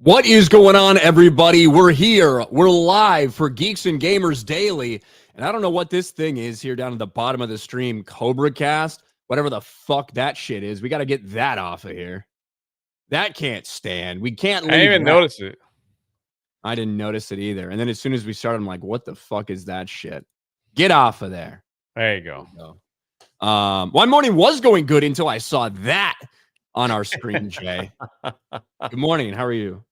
What is going on, everybody? We're here. We're live for Geeks and Gamers Daily. And I don't know what this thing is here down at the bottom of the stream. Cobra Cast, whatever the fuck that shit is. We got to get that off of here. That can't stand. We can't leave. I didn't even notice it. I didn't notice it either. And then as soon as we started, I'm like, what the fuck is that shit? Get off of there. There you go. One morning was going good until I saw that on our screen, Jay. Good morning. How are you?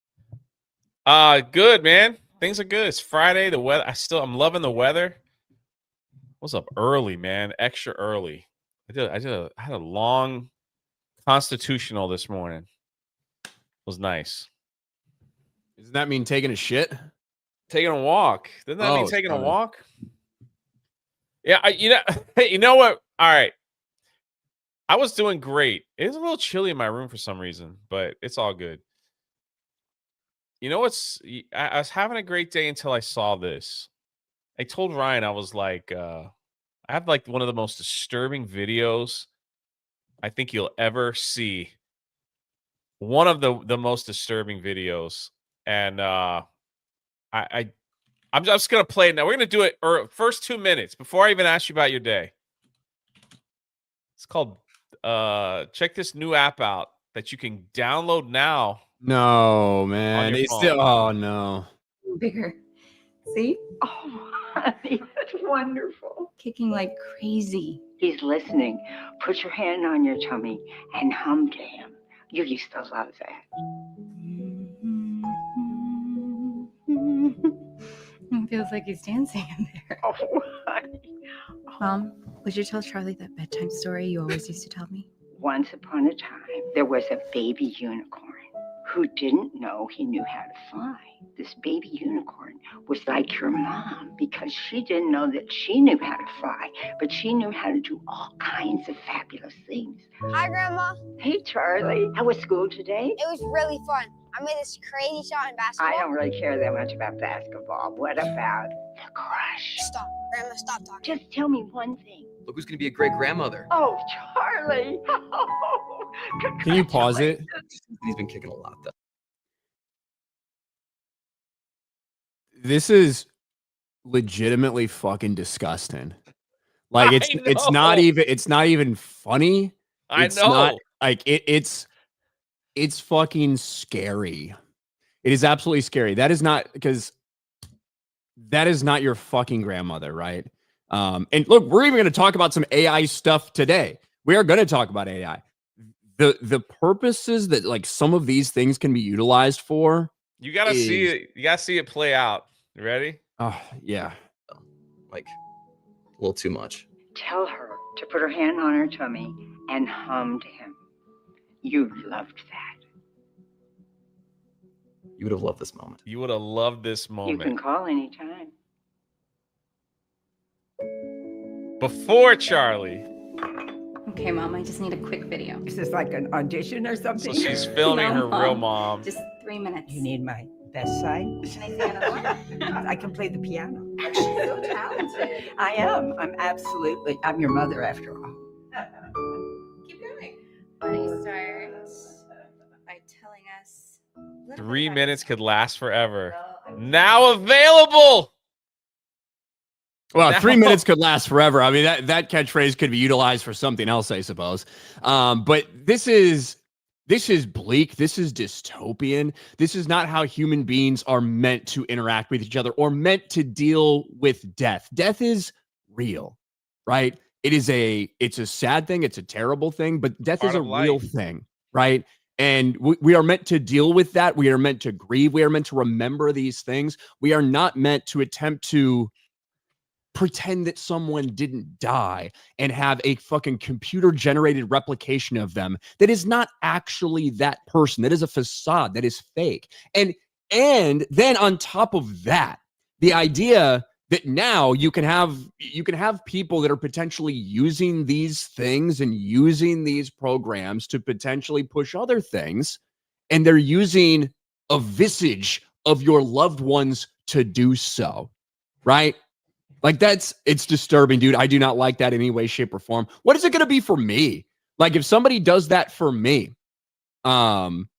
Good, man. Things are good. It's Friday. The weather. I'm loving the weather. What's up early, man? Extra early. I had a long constitutional this morning. It was nice. Doesn't that mean taking a shit? Taking a walk. Doesn't that mean taking a walk? Yeah, you know what? All right. I was doing great. It was a little chilly in my room for some reason, but it's all good. You know what's? I was having a great day until I saw this. I told Ryan, I was like, I have like one of the most disturbing videos I think you'll ever see. One of the most disturbing videos, and I'm just gonna play it now. We're gonna do it first 2 minutes before I even ask you about your day. It's called check this new app out that you can download now. No, man. It's still, oh no. Bigger. See? Oh, honey, that's wonderful. Kicking like crazy. He's listening. Put your hand on your tummy and hum to him. You used to love that. It feels like he's dancing in there. Oh, honey. Mom, would you tell Charlie that bedtime story you always used to tell me? Once upon a time, there was a baby unicorn who didn't know he knew how to fly. This baby unicorn was like your mom because she didn't know that she knew how to fly, but she knew how to do all kinds of fabulous things. Hi, Grandma. Hey, Charlie. How was school today? It was really fun. I made this crazy shot in basketball. I don't really care that much about basketball. What about the crush? Stop. Grandma, stop talking. Just tell me one thing. Look who's going to be a great grandmother. Oh, Charlie. Oh, Can you pause it? He's been kicking a lot, though. This is legitimately fucking disgusting. Like it's not even funny. It's not like it's fucking scary. It is absolutely scary. That is not your fucking grandmother, right? And look, we're even going to talk about some AI stuff today. We are going to talk about AI. The purposes that like some of these things can be utilized for. You gotta see it. You gotta see it play out. You ready? Oh yeah. Like a little too much. Tell her to put her hand on her tummy and hum to him. You loved that. You would have loved this moment. You would have loved this moment. You can call anytime. Before Charlie. Okay, Mom, I just need a quick video. Is this like an audition or something? So she's filming No, her Mom. real mom. Just 3 minutes. You need my best side? Can I see another one? I can play the piano. She's so talented. I am. I'm your mother after all. Keep going. Why don't you start by telling us 3 minutes could last forever. Now available. Well, Now- 3 minutes could last forever. I mean, that catchphrase could be utilized for something else, I suppose. But this is bleak. This is dystopian. This is not how human beings are meant to interact with each other or meant to deal with death. Death is real, right? It's a sad thing. It's a terrible thing, but death is a real thing, right? And we are meant to deal with that. We are meant to grieve. We are meant to remember these things. We are not meant to attempt to pretend that someone didn't die and have a fucking computer generated replication of them that is not actually that person. That is a facade. That is fake. And then on top of that, the idea that now you can have people that are potentially using these things and using these programs to potentially push other things, and they're using a visage of your loved ones to do so, right? Like it's disturbing, dude. I do not like that in any way, shape, or form. What is it going to be for me? Like if somebody does that for me,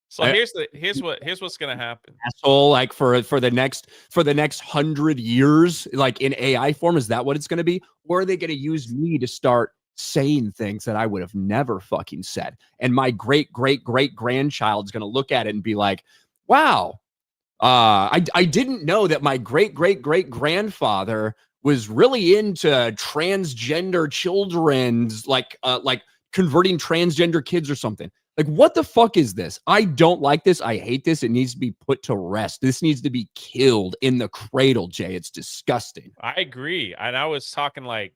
So here's what's gonna happen. Asshole, like for the next 100 years, like in AI form, is that what it's gonna be? Or are they gonna use me to start saying things that I would have never fucking said? And my great grandchild's gonna look at it and be like, wow, I didn't know that my great grandfather was really into transgender children's like converting transgender kids or something. Like, what the fuck is this? I don't like this. I hate this. It needs to be put to rest. This needs to be killed in the cradle, Jay. It's disgusting. I agree. And I was talking like,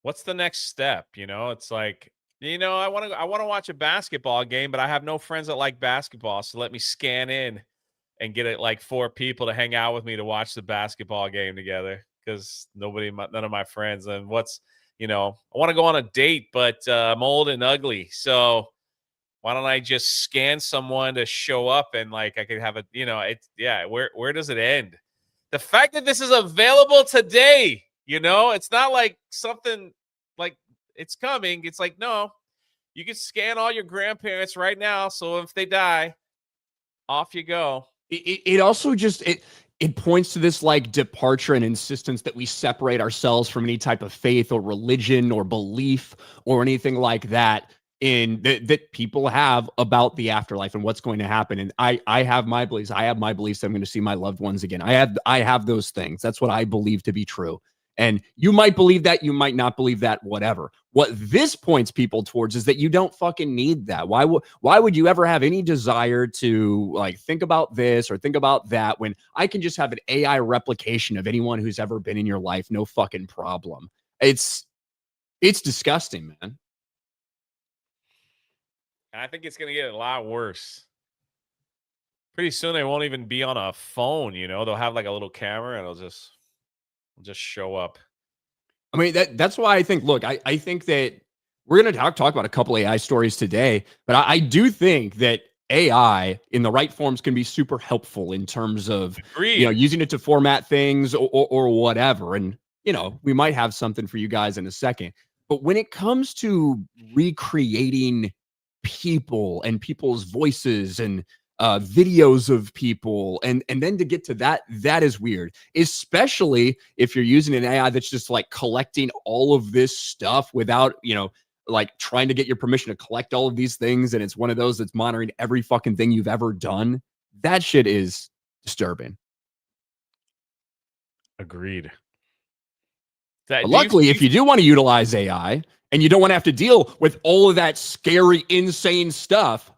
what's the next step? You know, it's like, you know, I want to watch a basketball game, but I have no friends that like basketball. So let me scan in and get it like 4 people to hang out with me to watch the basketball game together, because none of my friends. And what's, you know, I want to go on a date, but I'm old and ugly. So why don't I just scan someone to show up and like I could have a, you know, it's where does it end? The fact that this is available today, you know, it's not like something like it's coming. It's like, no, you can scan all your grandparents right now. So if they die, off you go. It also just it points to this like departure and insistence that we separate ourselves from any type of faith or religion or belief or anything like that that people have about the afterlife and what's going to happen. And I have my beliefs. I have my beliefs that I'm going to see my loved ones again. I have those things. That's what I believe to be true. And you might believe that, you might not believe that, whatever. What this points people towards is that you don't fucking need that. Why would you ever have any desire to like think about this or think about that when I can just have an AI replication of anyone who's ever been in your life? No fucking problem. It's disgusting, man. And I think it's going to get a lot worse. Pretty soon they won't even be on a phone, you know. They'll have like a little camera and it'll just show up. I mean, that's why I think, look, I think that we're going to talk about a couple AI stories today, but I do think that AI in the right forms can be super helpful in terms of, you know, using it to format things or whatever. And, you know, we might have something for you guys in a second. But when it comes to recreating people and people's voices and videos of people and then to get to that is weird, especially if you're using an AI that's just like collecting all of this stuff without, you know, like trying to get your permission to collect all of these things, and it's one of those that's monitoring every fucking thing you've ever done. That shit is disturbing. Agreed. But luckily, if you do want to utilize AI and you don't want to have to deal with all of that scary, insane stuff,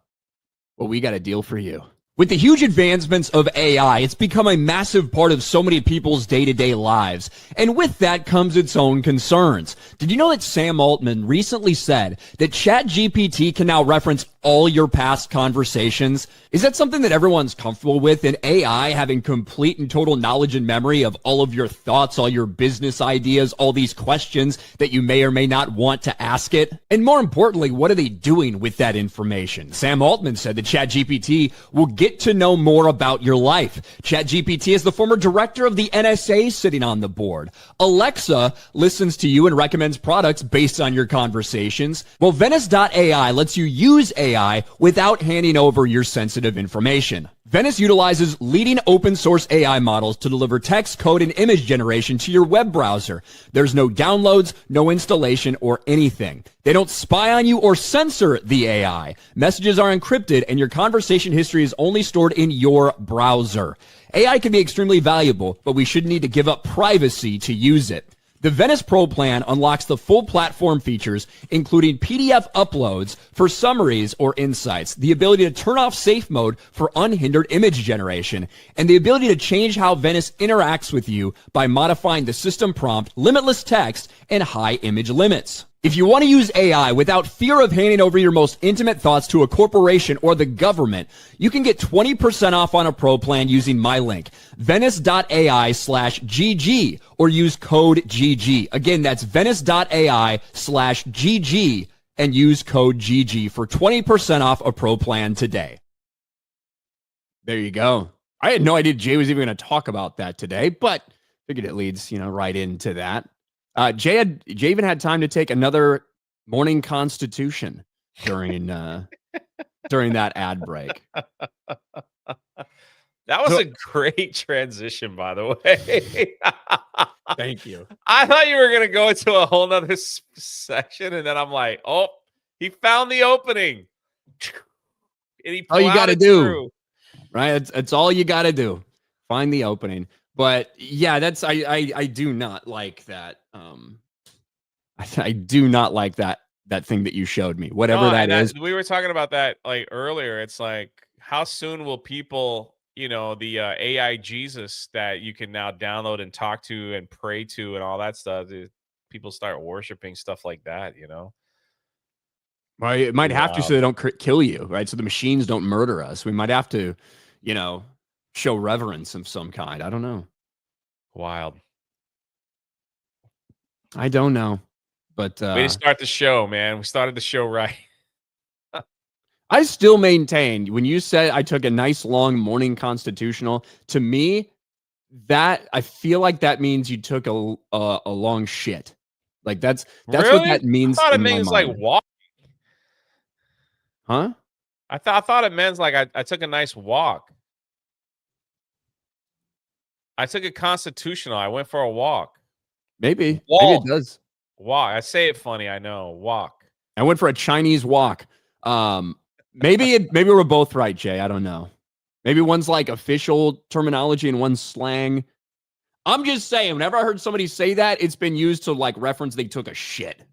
well, we got a deal for you. With the huge advancements of AI, it's become a massive part of so many people's day-to-day lives. And with that comes its own concerns. Did you know that Sam Altman recently said that ChatGPT can now reference all your past conversations? Is that something that everyone's comfortable with, in AI having complete and total knowledge and memory of all of your thoughts, all your business ideas, all these questions that you may or may not want to ask it? And more importantly, what are they doing with that information? Sam Altman said that ChatGPT will get to know more about your life. ChatGPT is the former director of the NSA sitting on the board. Alexa listens to you and recommends products based on your conversations. Well, Venice.ai lets you use AI without handing over your sensitive information. Venice utilizes leading open source AI models to deliver text, code, and image generation to your web browser. There's no downloads, no installation, or anything. They don't spy on you or censor the AI. Messages are encrypted, and your conversation history is only stored in your browser. AI can be extremely valuable, but we shouldn't need to give up privacy to use it. The Venice Pro plan unlocks the full platform features, including PDF uploads for summaries or insights, the ability to turn off safe mode for unhindered image generation, and the ability to change how Venice interacts with you by modifying the system prompt, limitless text, and high image limits. If you want to use AI without fear of handing over your most intimate thoughts to a corporation or the government, you can get 20% off on a pro plan using my link, venice.ai/GG, or use code GG. Again, that's venice.ai/GG and use code GG for 20% off a pro plan today. There you go. I had no idea Jay was even going to talk about that today, but figured it leads, right into that. Jay even had time to take another morning constitution during during that ad break. That was a great transition, by the way. Thank you. I thought you were going to go into a whole nother section, and then I'm like, oh, he found the opening. And he all you got to plowed it do, through. right? It's all you got to do. Find the opening. But yeah, that's I do not like that. I do not like that thing that you showed me. Whatever that is. We were talking about that like earlier. It's like, how soon will people, the AI Jesus that you can now download and talk to and pray to and all that stuff, people start worshiping stuff like that, Well, it might have to, so they Wow. don't kill you, right? So the machines don't murder us. We might have to, show reverence of some kind. I don't know. Wild. I don't know. But Way to start the show, man. We started the show right. I still maintain when you said I took a nice long morning constitutional, to me, that I feel like that means you took a long shit. Like that's Really? what that means. I thought it in means my like mind. walk. Huh? I thought it meant like I took a nice walk. I took a constitutional. I went for a walk. Maybe it does. Walk. I say it funny. I know. Walk. I went for a Chinese walk. Maybe we're both right, Jay. I don't know. Maybe one's like official terminology and one's slang. I'm just saying, whenever I heard somebody say that, it's been used to like reference they took a shit.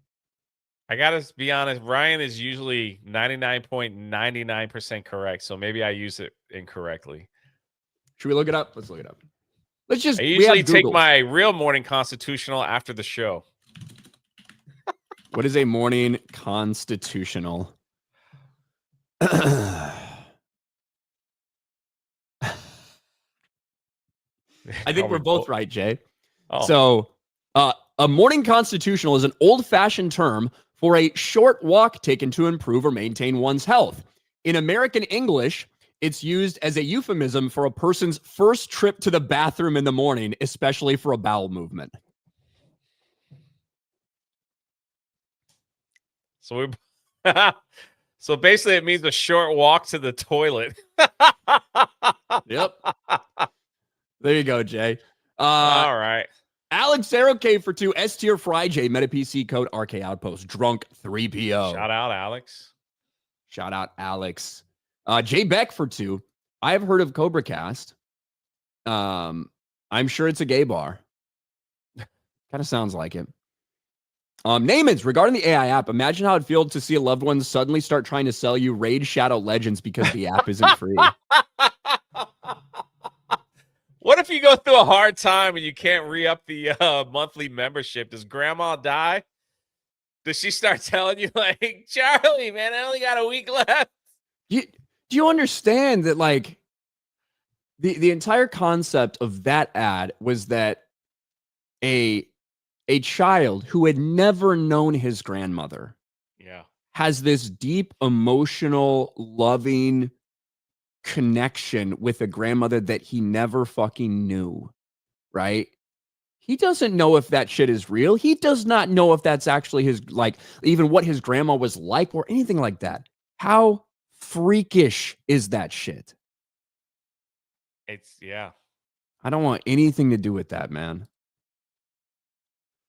I gotta be honest. Ryan is usually 99.99% correct, so maybe I use it incorrectly. Should we look it up? Let's look it up. Let's just. I usually take my real morning constitutional after the show. What is a morning constitutional? I think we're both right, Jay. Oh. So, a morning constitutional is an old-fashioned term for a short walk taken to improve or maintain one's health. In American English, it's used as a euphemism for a person's first trip to the bathroom in the morning, especially for a bowel movement. So so basically it means a short walk to the toilet. Yep. There you go, Jay. All right. Alex Aerocave for 2, S tier Fry J, Meta PC code RK Outpost, drunk 3PO. Shout out, Alex. Shout out, Alex. Jay Beck for 2. I've heard of Cobra Cast. I'm sure it's a gay bar. Kind of sounds like it. Namads, regarding the AI app, imagine how it feels to see a loved one suddenly start trying to sell you Raid Shadow Legends because the app isn't free. What if you go through a hard time and you can't re-up the monthly membership? Does grandma die? Does she start telling you like, Charlie, man, I only got a week left? Do you understand that like the entire concept of that ad was that a child who had never known his grandmother has this deep emotional loving connection with a grandmother that he never fucking knew, right? He doesn't know if that shit is real. He does not know if that's actually his, like, even what his grandma was like or anything like that. How freakish is that shit? I don't want anything to do with that, man.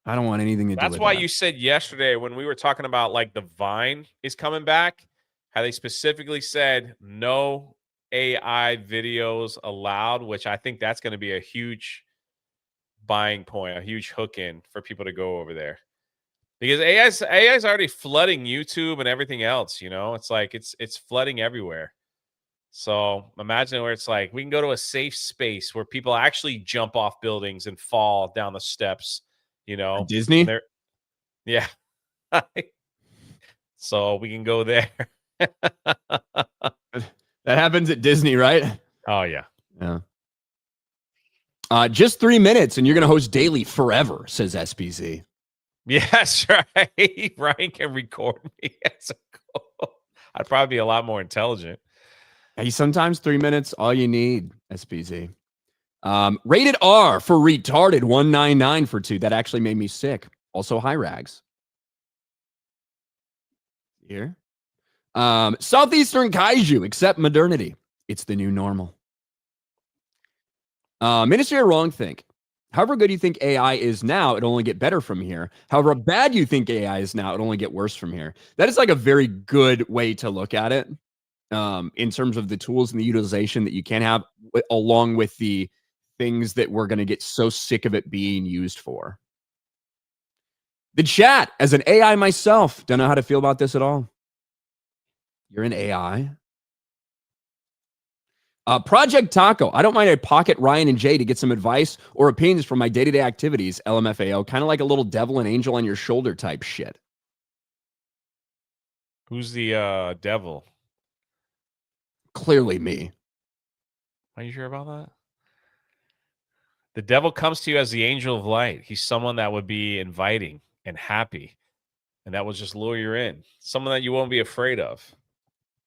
I don't want anything to do with that. That's why you said yesterday when we were talking about like the Vine is coming back, how they specifically said no AI videos allowed, which I think that's going to be a huge buying point, a huge hook in for people to go over there. Because AI is already flooding YouTube and everything else, It's like it's flooding everywhere. So imagine where it's like we can go to a safe space where people actually jump off buildings and fall down the steps, Disney? Yeah. So we can go there. That happens at Disney, right? Oh, yeah. Yeah. Just 3 minutes and you're going to host daily forever, says SPZ. Yes, right. Ryan can record me. I'd probably be a lot more intelligent. Hey, sometimes 3 minutes, all you need, SPZ. Rated R for retarded, 199 for 2. That actually made me sick. Also, hi, Rags. Here. Southeastern kaiju, accept modernity. It's the new normal. Ministry of Wrongthink. However good you think AI is now, it'll only get better from here. However bad you think AI is now, it'll only get worse from here. That is like a very good way to look at it, in terms of the tools and the utilization that you can have, along with the things that we're going to get so sick of it being used for. The chat, as an AI myself, don't know how to feel about this at all. You're an AI. Project Taco. I don't mind I pocket Ryan and Jay to get some advice or opinions from my day-to-day activities. LMFAO. Kind of like a little devil and angel on your shoulder type shit. Who's the devil? Clearly me. Are you sure about that? The devil comes to you as the angel of light. He's someone that would be inviting and happy, and that will just lure you in. Someone that you won't be afraid of.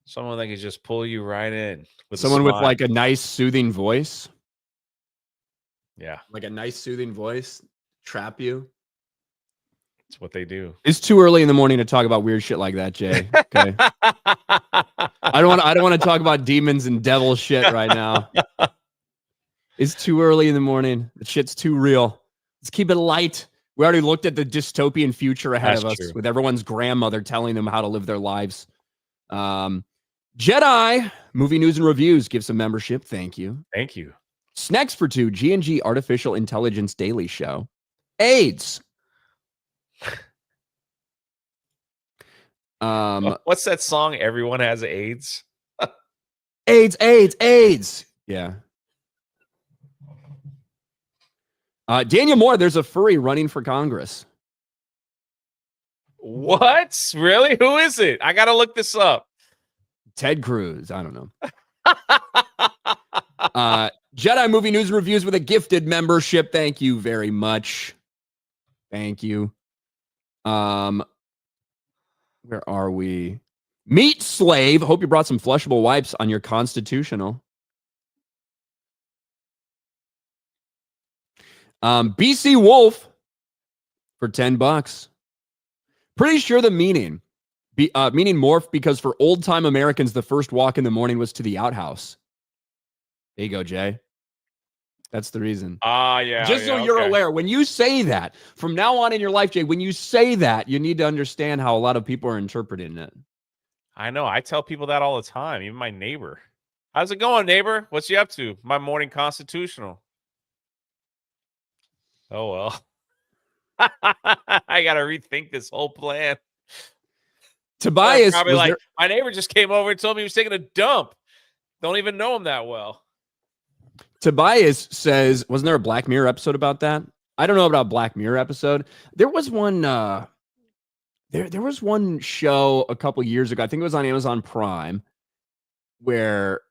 Someone that can just pull you right in. Someone with like a nice soothing voice. Yeah. Like a nice soothing voice. Trap you. That's what they do. It's too early in the morning to talk about weird shit like that, Jay. Okay. I don't want to talk about demons and devil shit right now. It's too early in the morning. The shit's too real. Let's keep it light. We already looked at the dystopian future ahead of us with everyone's grandmother telling them how to live their lives. Jedi movie news and reviews. Give some membership. Thank you. Thank you. Snacks for Two. G&G Artificial Intelligence Daily Show. AIDS. What's that song? Everyone has AIDS. AIDS, AIDS, AIDS. Yeah. Daniel Moore, there's a furry running for Congress. What? Really? Who is it? I got to look this up. Ted Cruz. I don't know. Jedi movie news and reviews with a gifted membership. Thank you very much. Thank you. Where are we? Meat Slave. Hope you brought some flushable wipes on your constitutional. BC Wolf for $10. Pretty sure the meaning morphed because for old time Americans, the first walk in the morning was to the outhouse. There you go, Jay. That's the reason. Yeah. Just so you're aware, when you say that, from now on in your life, Jay, when you say that, you need to understand how a lot of people are interpreting it. I know. I tell people that all the time, even my neighbor. How's it going, neighbor? What's you up to? My morning constitutional. Oh, well. I got to rethink this whole plan. Tobias, probably like, my neighbor just came over and told me he was taking a dump. Don't even know him that well. Tobias says, wasn't there a Black Mirror episode about that? I don't know about Black Mirror episode. There was one there was one show a couple years ago. I think it was on Amazon Prime where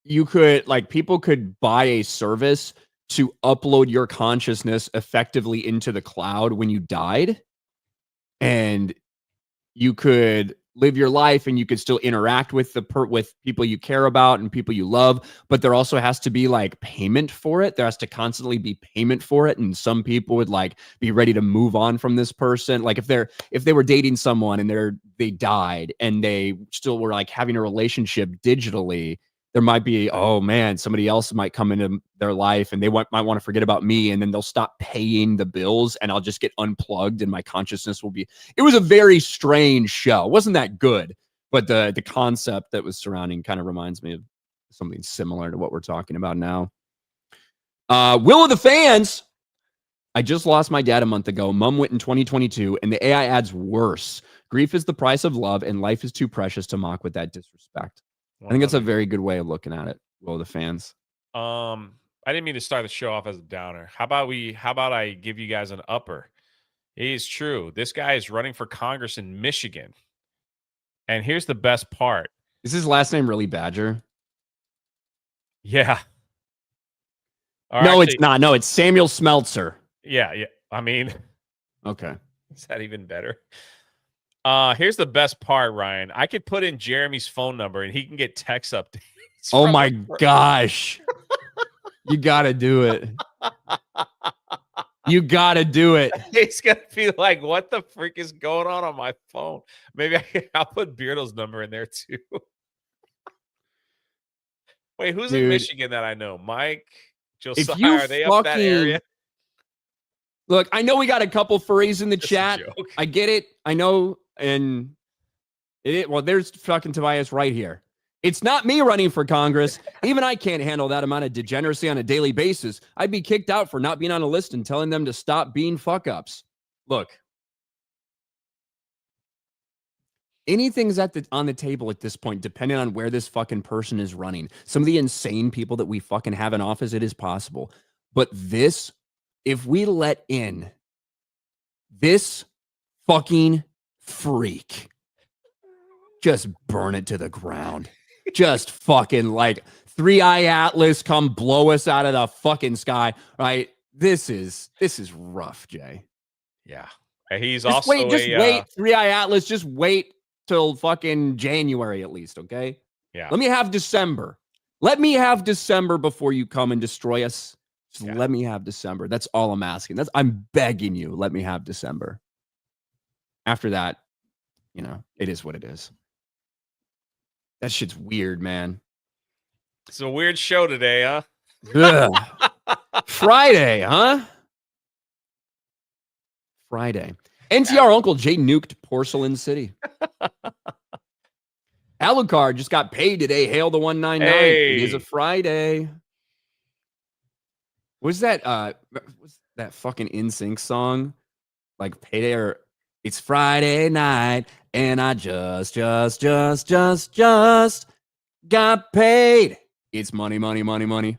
you could people could buy a service to upload your consciousness effectively into the cloud when you died. And you could live your life and you could still interact with with people you care about and people you love, but there also has to be payment for it. There has to constantly be payment for it. And some people would be ready to move on from this person. If they were dating someone and they died and they still were having a relationship digitally, there might be, oh man, somebody else might come into their life and they might want to forget about me, and then they'll stop paying the bills and I'll just get unplugged and my consciousness will be. It was a very strange show. It wasn't that good, but the concept that was surrounding kind of reminds me of something similar to what we're talking about now. Will of the Fans. I just lost my dad a month ago. Mom went in 2022 and the AI adds worse. Grief is the price of love and life is too precious to mock with that disrespect. I think that's a very good way of looking at it. Will the Fans. I didn't mean to start the show off as a downer. How about I give you guys an upper? It is true. This guy is running for Congress in Michigan. And here's the best part. Is his last name really Badger? Yeah. No, it's not. No, it's Samuel Smeltzer. Yeah. I mean, okay. Is that even better? Here's the best part, Ryan. I could put in Jeremy's phone number and he can get text updates. Oh my gosh. You got to do it. You gotta do it. He's gonna be like, "What the freak is going on my phone?" Maybe I'll put Beardo's number in there too. Wait, who's in Michigan that I know? Mike, Josiah, if you are they up that area? Look, I know we got a couple furries in the Just chat. I get it. I know. And well, there's fucking Tobias right here. It's not me running for Congress. Even I can't handle that amount of degeneracy on a daily basis. I'd be kicked out for not being on a list and telling them to stop being fuck-ups. Look. Anything's on the table at this point, depending on where this fucking person is running. Some of the insane people that we fucking have in office, it is possible. But this, if we let in this fucking freak, just burn it to the ground. Just fucking like 3-Eye Atlas come blow us out of the fucking sky, right? This is rough, Jay. Yeah. He's just also wait, 3-Eye Atlas, just wait till fucking January at least, okay? Yeah. Let me have December. Let me have December before you come and destroy us. Just let me have December. That's all I'm asking. I'm begging you. Let me have December. After that, it is what it is. That shit's weird, man. It's a weird show today, huh? Friday, huh? Friday. NTR Uncle Jay nuked Porcelain City. Alucard just got paid today. Hail the 199. Hey. It is a Friday. Was that fucking NSYNC song? Like Payday or It's Friday night and I just got paid. It's money, money, money, money.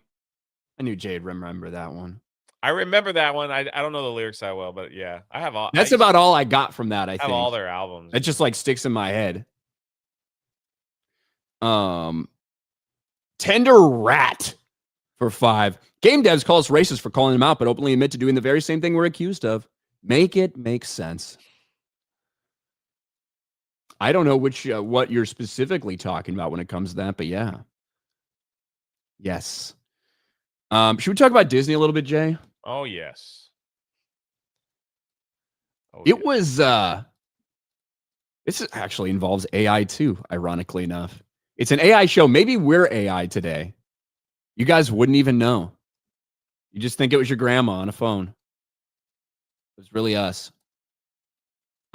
I knew Jay'd remember that one. I remember that one. I don't know the lyrics that well, but yeah, I have all. That's about all I got from that. I have think all their albums. It just like sticks in my head. Tender Rat for 5. Game devs call us racist for calling them out, but openly admit to doing the very same thing we're accused of. Make it make sense. I don't know what you're specifically talking about when it comes to that, but yeah. Yes. Should we talk about Disney a little bit, Jay? Oh, yes. It was this actually involves AI too, ironically enough. It's an AI show. Maybe we're AI today. You guys wouldn't even know. You just think it was your grandma on a phone. It was really us.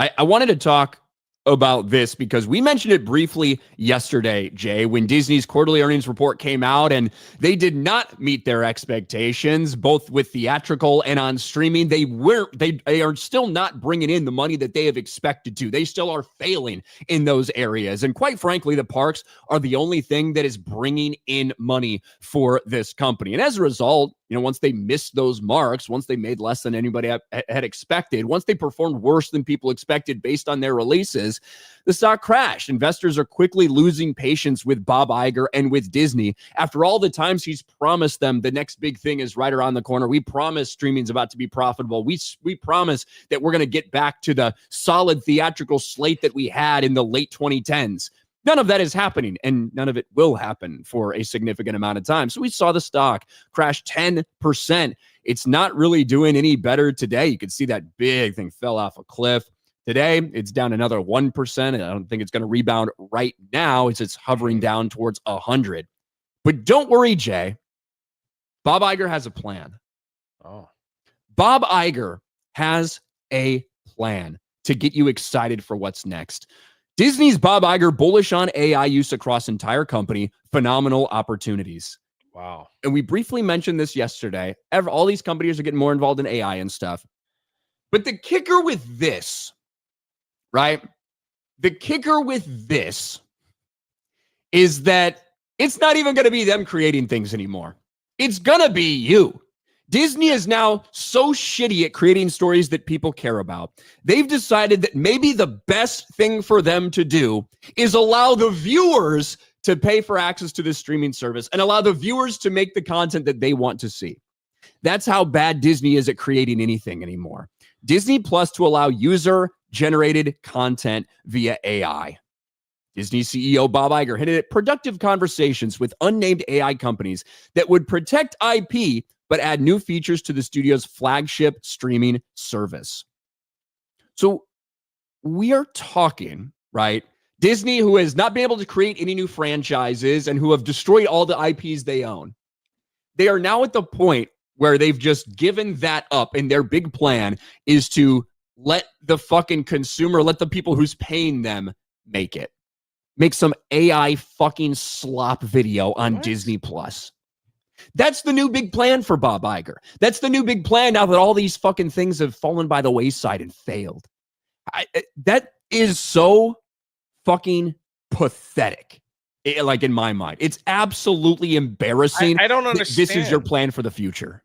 I wanted to talk about this because we mentioned it briefly yesterday, Jay, when Disney's quarterly earnings report came out, and they did not meet their expectations, both with theatrical and on streaming. They are still not bringing in the money that they have expected to. They still are failing in those areas. And quite frankly, the parks are the only thing that is bringing in money for this company. And as a result, once they missed those marks, once they made less than anybody had expected, once they performed worse than people expected based on their releases, the stock crashed. Investors are quickly losing patience with Bob Iger and with Disney. After all the times he's promised them the next big thing is right around the corner. We promise streaming's about to be profitable. We promise that we're going to get back to the solid theatrical slate that we had in the late 2010s. None of that is happening, and none of it will happen for a significant amount of time. So we saw the stock crash 10%. It's not really doing any better today. You can see that big thing fell off a cliff. Today, it's down another 1%, and I don't think it's going to rebound right now. It's hovering down towards 100. But don't worry, Jay. Bob Iger has a plan. Oh. Bob Iger has a plan to get you excited for what's next. Disney's Bob Iger bullish on AI use across entire company. Phenomenal opportunities. Wow. And we briefly mentioned this yesterday. All these companies are getting more involved in AI and stuff. But the kicker with this, right? The kicker with this is that it's not even going to be them creating things anymore. It's going to be you. Disney is now so shitty at creating stories that people care about. They've decided that maybe the best thing for them to do is allow the viewers to pay for access to this streaming service and allow the viewers to make the content that they want to see. That's how bad Disney is at creating anything anymore. Disney Plus to allow user-generated content via AI. Disney CEO Bob Iger hinted at productive conversations with unnamed AI companies that would protect IP but add new features to the studio's flagship streaming service. So we are talking, right? Disney, who has not been able to create any new franchises and who have destroyed all the IPs they own. They are now at the point where they've just given that up, and their big plan is to let the fucking consumer, let the people who's paying them make it. Make some AI fucking slop video on Disney Plus. That's the new big plan for Bob Iger. That's the new big plan now that all these fucking things have fallen by the wayside and failed. That is so fucking pathetic. Like in my mind, it's absolutely embarrassing. I don't understand. This is your plan for the future.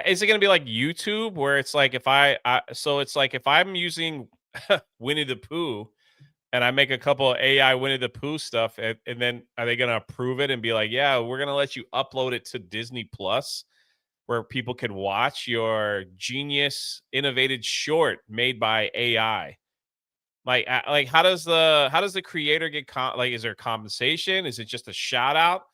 Is it going to be like YouTube, where it's like if if I'm using Winnie the Pooh and I make a couple of AI Winnie the Pooh stuff, and then are they going to approve it and be like, yeah, we're going to let you upload it to Disney Plus, where people can watch your genius innovated short made by AI? Like how does the creator get is there compensation? Is it just a shout out?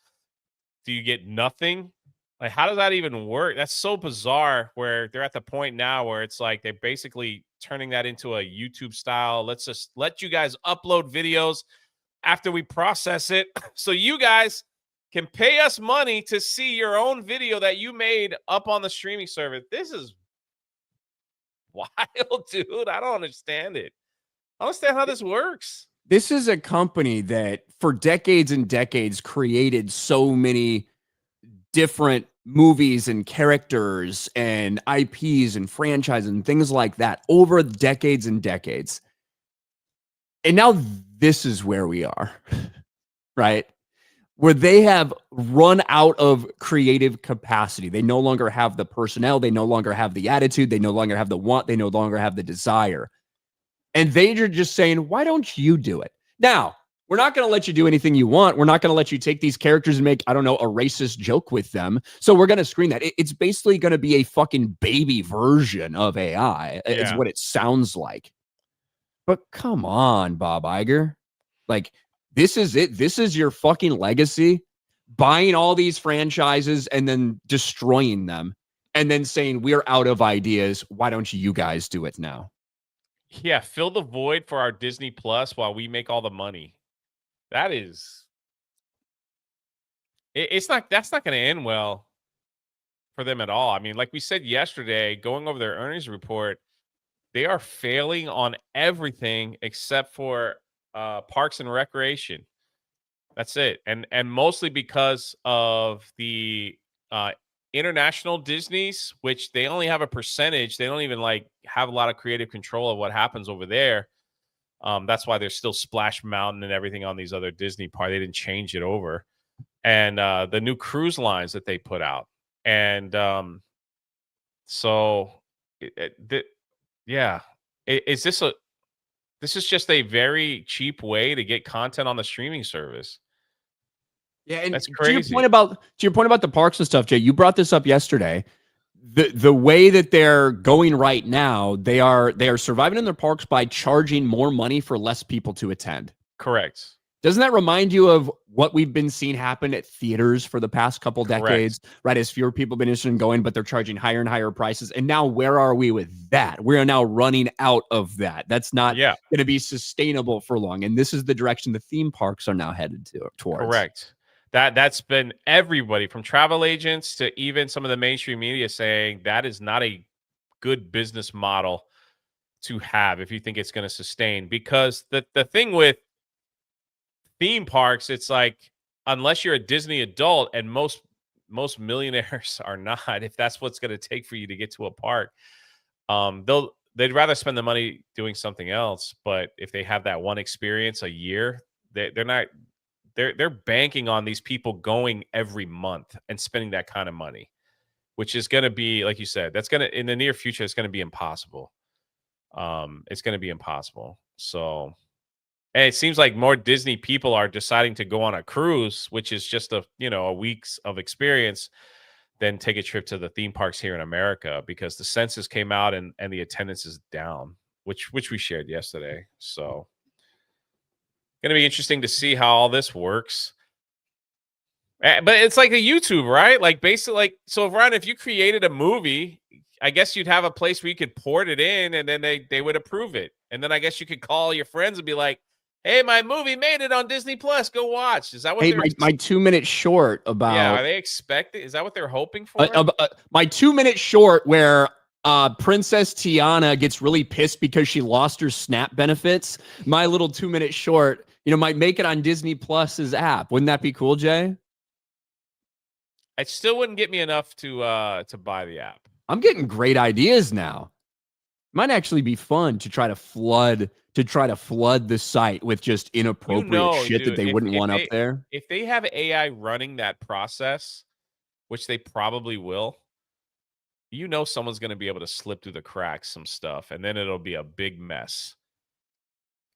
Do you get nothing? Like, how does that even work? That's so bizarre, where they're at the point now where it's like they're basically turning that into a YouTube style. Let's just let you guys upload videos after we process it, so you guys can pay us money to see your own video that you made up on the streaming service. This is wild, dude. I don't understand it. I don't understand how this works. This is a company that for decades and decades created so many different movies and characters and IPs and franchises and things like that over decades and decades. And now this is where we are, right? Where they have run out of creative capacity. They no longer have the personnel. They no longer have the attitude. They no longer have the want. They no longer have the desire. And they're just saying, why don't you do it? Now, we're not going to let you do anything you want. We're not going to let you take these characters and make, I don't know, a racist joke with them. So we're going to screen that. It's basically going to be a fucking baby version of AI. It's what it sounds like. But come on, Bob Iger. Like, this is it. This is your fucking legacy. Buying all these franchises and then destroying them. And then saying, we're out of ideas. Why don't you guys do it now? Yeah, fill the void for our Disney Plus while we make all the money. That is, that's not going to end well for them at all. I mean, like we said yesterday, going over their earnings report, they are failing on everything except for parks and recreation. That's it. And mostly because of the international Disneys, which they only have a percentage. They don't even have a lot of creative control of what happens over there. That's why there's still Splash Mountain and everything on these other Disney parks. They didn't change it over. And the new cruise lines that they put out. And this is just a very cheap way to get content on the streaming service. Yeah, and that's crazy. To your point about the parks and stuff, Jay, you brought this up yesterday. The way that they're going right now, they are surviving in their parks by charging more money for less people to attend. Correct. Doesn't that remind you of what we've been seeing happen at theaters for the past couple decades, right? As fewer people have been interested in going, but they're charging higher and higher prices. And now where are we with that? We are now running out of that. That's not going to be sustainable for long. And this is the direction the theme parks are now headed towards. Correct. That's been everybody from travel agents to even some of the mainstream media saying that is not a good business model to have if you think it's going to sustain. Because the thing with theme parks, it's like, unless you're a Disney adult, and most millionaires are not, if that's what's going to take for you to get to a park, they'd rather spend the money doing something else. But if they have that one experience a year, they're banking on these people going every month and spending that kind of money, which is going to be, like you said, that's going to, in the near future, it's going to be impossible. It's going to be impossible. So, and it seems like more Disney people are deciding to go on a cruise, which is just a week's of experience, than take a trip to the theme parks here in America, because the census came out and the attendance is down, which we shared yesterday. So, going to be interesting to see how all this works. But it's like a YouTube, right? Like basically, like so, Ron, if you created a movie, I guess you'd have a place where you could port it in, and then they would approve it, and then I guess you could call your friends and be like, "Hey, my movie made it on Disney Plus. Go watch." Is that what they're? My 2-minute short about. Yeah, are they expecting? Is that what they're hoping for? My 2-minute short where Princess Tiana gets really pissed because she lost her SNAP benefits. My little 2-minute short, might make it on Disney Plus's app. Wouldn't that be cool, Jay? It still wouldn't get me enough to buy the app. I'm getting great ideas now. Might actually be fun to try to flood the site with just inappropriate shit that they wouldn't want up there. If they have AI running that process, which they probably will, someone's going to be able to slip through the cracks some stuff, and then it'll be a big mess.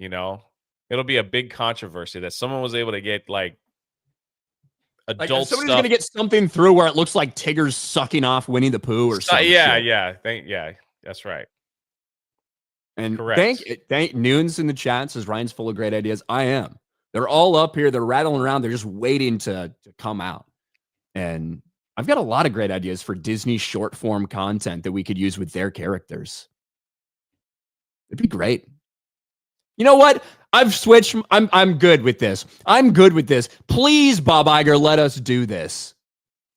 It'll be a big controversy that someone was able to get like adult somebody's stuff. Gonna get something through where it looks like Tigger's sucking off Winnie the Pooh or something. Yeah, that's right. And correct. Thank Noons in the chat says Ryan's full of great ideas. I am. They're all up here. They're rattling around. They're just waiting to come out. And I've got a lot of great ideas for Disney short form content that we could use with their characters. It'd be great. You know what? I've switched. I'm good with this. I'm good with this. Please, Bob Iger, let us do this.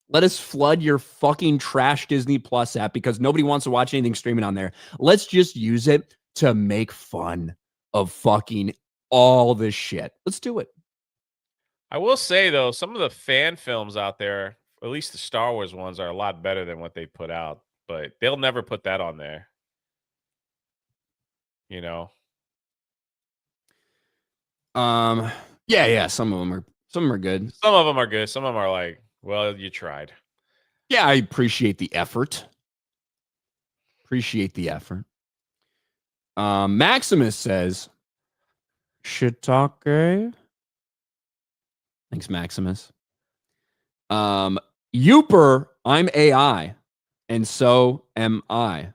Let us flood your fucking trash Disney Plus app because nobody wants to watch anything streaming on there. Let's just use it to make fun of fucking all this shit. Let's do it. I will say, though, some of the fan films out there, at least the Star Wars ones, are a lot better than what they put out. But they'll never put that on there. Yeah, some of them are good. Some of them are good. Some of them are like, well, you tried. Yeah, I appreciate the effort. Maximus says, Shiitake. Thanks, Maximus. Youper, I'm AI, and so am I.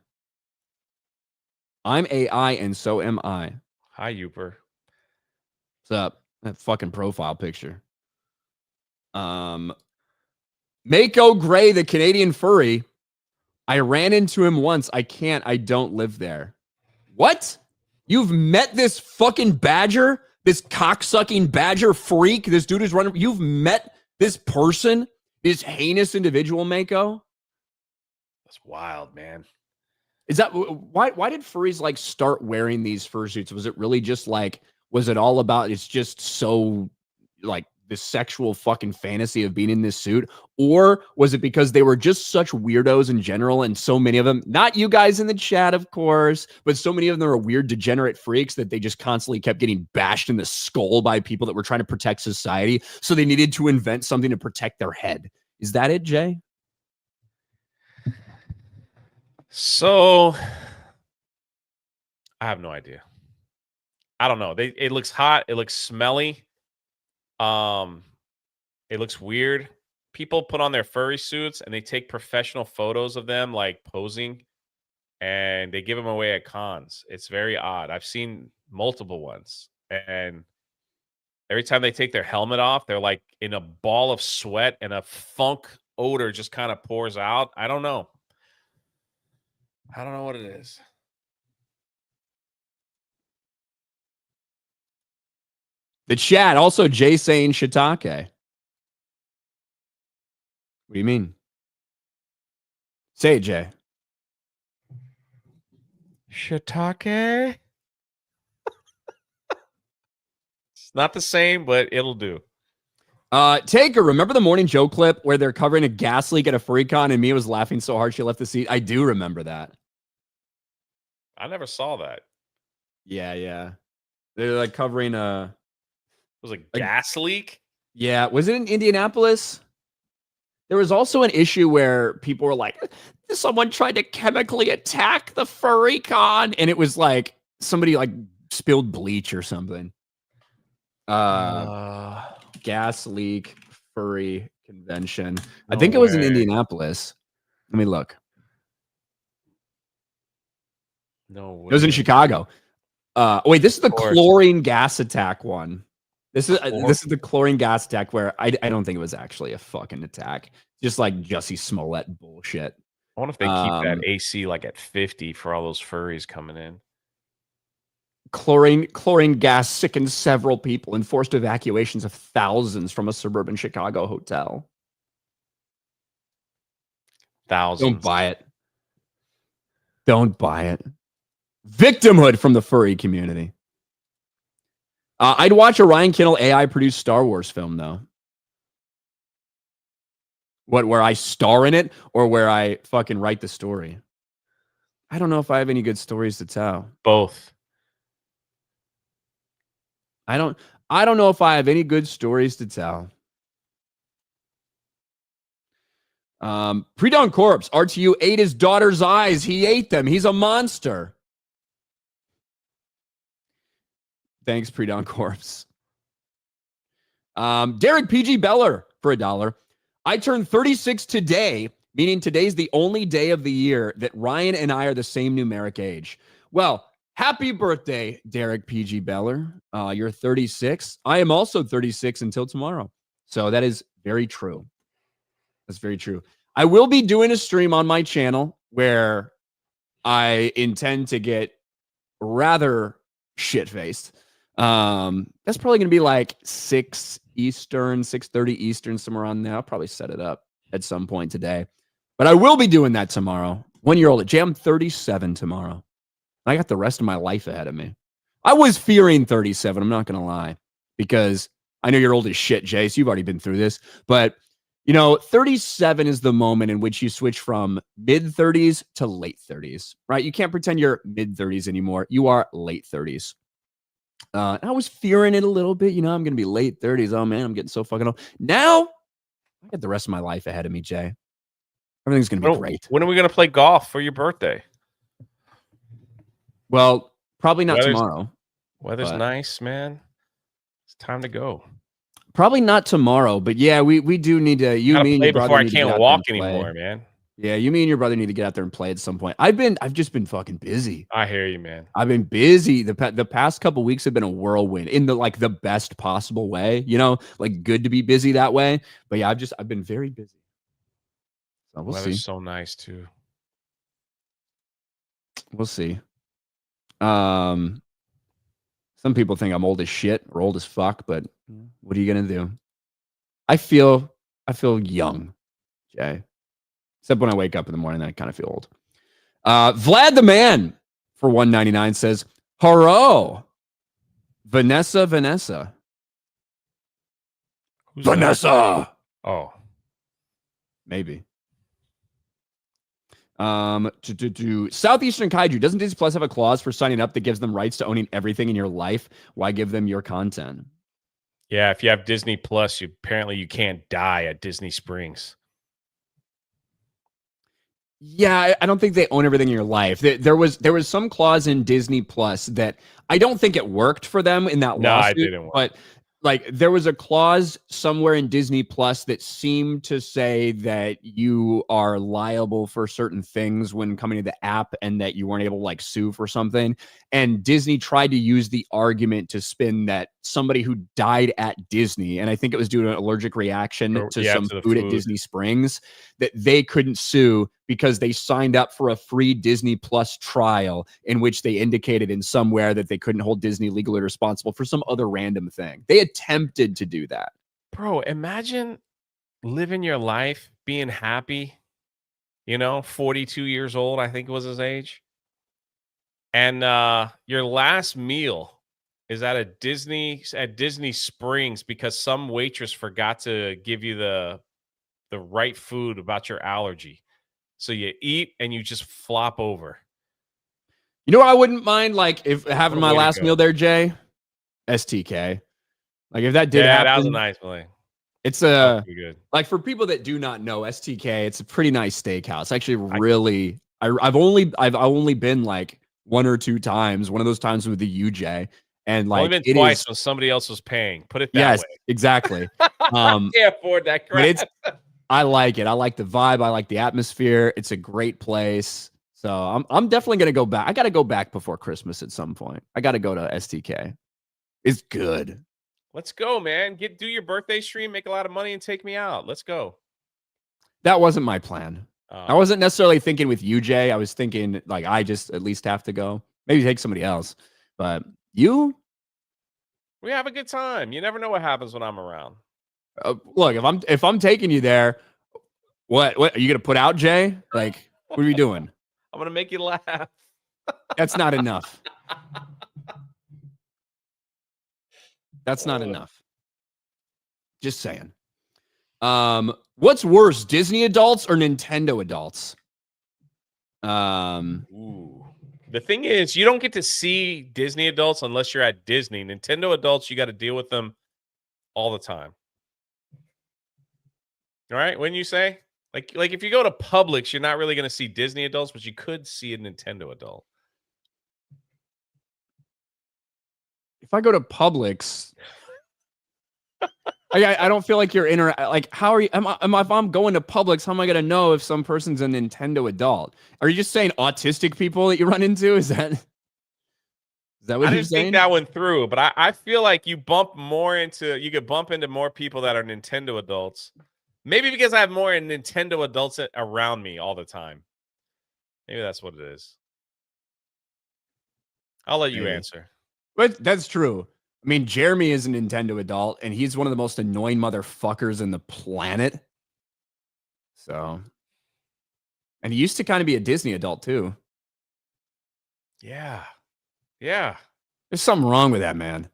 I'm AI, and so am I. Hi, Youper. What's up? That fucking profile picture. Mako Gray, the Canadian furry. I ran into him once. I don't live there. What? You've met this fucking badger? This cocksucking badger freak? This dude is running. You've met this person? This heinous individual, Mako? That's wild, man. Is that why did furries like start wearing these fursuits? Was it really just like, was it all about it's just so like the sexual fucking fantasy of being in this suit? Or was it because they were just such weirdos in general, and so many of them, not you guys in the chat, of course, but so many of them are weird degenerate freaks that they just constantly kept getting bashed in the skull by people that were trying to protect society, so they needed to invent something to protect their head? Is that it, Jay? So I have no idea. I don't know. It looks hot. It looks smelly. It looks weird. People put on their furry suits and they take professional photos of them like posing, and they give them away at cons. It's very odd. I've seen multiple ones, and every time they take their helmet off, they're like in a ball of sweat and a funk odor just kind of pours out. I don't know. I don't know what it is. The chat also, Jay saying shiitake. What do you mean? Say it, Jay. Shiitake? It's not the same, but it'll do. Taker, remember the Morning Joe clip where they're covering a gas leak at a furry con and Mia was laughing so hard she left the seat? I do remember that. I never saw that. Yeah. They're like covering It was a gas leak? Yeah. Was it in Indianapolis? There was also an issue where people were like, someone tried to chemically attack the furry con, and it was like somebody like spilled bleach or something. Gas leak furry convention. I think it was in Indianapolis. Let me look. No way. It was in Chicago. Wait, this is the chlorine gas attack one. This is the chlorine gas attack where I don't think it was actually a fucking attack. Just like Jussie Smollett bullshit. I wonder if they keep that AC like at 50 for all those furries coming in. Chlorine gas sickened several people and forced evacuations of thousands from a suburban Chicago hotel. Thousands. Don't buy it. Don't buy it. Victimhood from the furry community. I'd watch a Ryan Kindle AI-produced Star Wars film, though. What, where I star in it or where I fucking write the story? I don't know if I have any good stories to tell. Both. I don't know if I have any good stories to tell. Pre-dawn corpse. RTU ate his daughter's eyes. He ate them. He's a monster. Thanks, pre-dawn corpse. Derek PG Beller for $1. I turned 36 today, meaning today's the only day of the year that Ryan and I are the same numeric age. Well, happy birthday, Derek PG Beller. You're 36. I am also 36 until tomorrow. So that is very true. That's very true. I will be doing a stream on my channel where I intend to get rather shit-faced. That's probably going to be like 6 Eastern, 6:30 Eastern, somewhere on there. I'll probably set it up at some point today. But I will be doing that tomorrow. 1 year old at Jay. I'm 37 tomorrow. I got the rest of my life ahead of me. I was fearing 37. I'm not going to lie, because I know you're old as shit, Jay, so you've already been through this. But, 37 is the moment in which you switch from mid-30s to late 30s, right? You can't pretend you're mid-30s anymore. You are late 30s. I was fearing it a little bit. I'm going to be late 30s. Oh, man, I'm getting so fucking old. Now, I got the rest of my life ahead of me, Jay. Everything's going to be great. When are we going to play golf for your birthday? Well, probably not tomorrow. Weather's nice, man. It's time to go. Probably not tomorrow, but yeah, we do need to. You, me, and your brother. Before I can't walk anymore, man. Yeah, you, me, and your brother need to get out there and play at some point. I've just been fucking busy. I hear you, man. I've been busy. The past couple weeks have been a whirlwind in the best possible way. Like good to be busy that way. But yeah, I've been very busy. So we'll see. So nice too. We'll see. Some people think I'm old as shit or old as fuck, but what are you gonna do? I feel young, Jay. Except when I wake up in the morning, I kind of feel old. Vlad the Man for $1.99 says, "Hello, Vanessa. Who's Vanessa." That? Oh, maybe. Southeastern Kaiju. Doesn't Disney Plus have a clause for signing up that gives them rights to owning everything in your life? Why give them your content? Yeah, if you have Disney Plus, apparently you can't die at Disney Springs. Yeah, I don't think they own everything in your life. There was some clause in Disney Plus that I don't think it worked for them in that lawsuit. No, it didn't work. But there was a clause somewhere in Disney Plus that seemed to say that you are liable for certain things when coming to the app and that you weren't able to sue for something. And Disney tried to use the argument to spin that somebody who died at Disney, and I think it was due to an allergic reaction to some food at Disney Springs, that they couldn't sue because they signed up for a free Disney Plus trial in which they indicated in somewhere that they couldn't hold Disney legally responsible for some other random thing. They attempted to do that. Bro, imagine living your life, being happy, 42 years old, I think was his age. And your last meal is at Disney Springs because some waitress forgot to give you the right food about your allergy. So you eat and you just flop over. I wouldn't mind if having my last meal there, Jay. STK. If that did happen. That was a nice play. It's good. For people that do not know, STK, it's a pretty nice steakhouse. Actually, really, I've only been 1 or 2 times. One of those times with the UJ, and only been twice when somebody else was paying. Put it that way. Exactly. I can't afford that crap. But I like it. I like the vibe. I like the atmosphere. It's a great place. So I'm definitely gonna go back. I got to go back before Christmas at some point. I got to go to STK. It's good. Let's go, man. Do your birthday stream, make a lot of money, and take me out. Let's go. That wasn't my plan. I wasn't necessarily thinking with you, Jay. I was thinking like I just at least have to go. Maybe take somebody else. But you? We have a good time. You never know what happens when I'm around. Look, if I'm taking you there, what are you gonna put out, Jay? Like, what are you doing? I'm gonna make you laugh. That's not enough. That's not enough. Just saying. What's worse, Disney adults or Nintendo adults? Ooh. The thing is, you don't get to see Disney adults unless you're at Disney. Nintendo adults, you got to deal with them all the time. All right, wouldn't you say? Like if you go to Publix, you're not really going to see Disney adults, but you could see a Nintendo adult. If I go to Publix, I don't feel like you're like, how are you? If I'm going to Publix, how am I going to know if some person's a Nintendo adult? Are you just saying autistic people that you run into? Is that what you're saying? I didn't think that went through, but I feel like you could bump into more people that are Nintendo adults. Maybe because I have more Nintendo adults around me all the time. Maybe that's what it is. I'll let you answer. But that's true. I mean, Jeremy is a Nintendo adult, and he's one of the most annoying motherfuckers in the planet. So, and he used to kind of be a Disney adult too. Yeah. There's something wrong with that man.